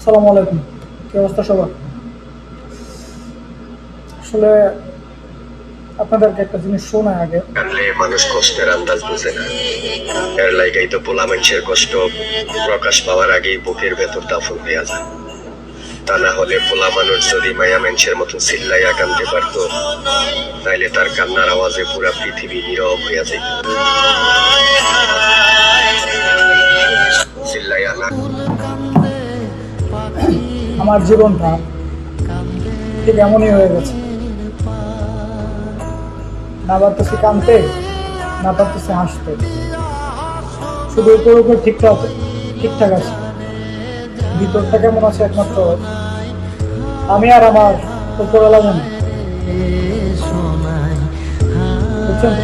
আসসালামু আলাইকুম। কি অবস্থা সবার? আসলে আপনাদেরকে একটা জিনিস শোনায় আগে। কানলে মানুষ কষ্টের আন্দাজ বুঝে না। এর লাইগাই তো পোলা মানুষের কষ্ট প্রকাশ পাওয়ার আগেই বুকের ভেতর দাফন হইয়া যায়। তা না হলে পোলা মানুষ যদি মায়া মানুষের মতো চিল্লাইয়া কানতে পারতো, তাইলে তার কান্নার আওয়াজে পুরা পৃথিবী নীরব হইয়া যেত। চিল্লাইয়া না। আমার জীবনটা ঠিক এমনই হয়ে গেছে। না পারতেছি কানতে, না পারতেছি হাসতে। শুধু উপর উপর ঠিকঠাক ঠিকঠাক আছে, ভিতরটা কেমন আছে একমাত্র আমি আর আমার উপরওয়ালা জানি। বুঝছেন?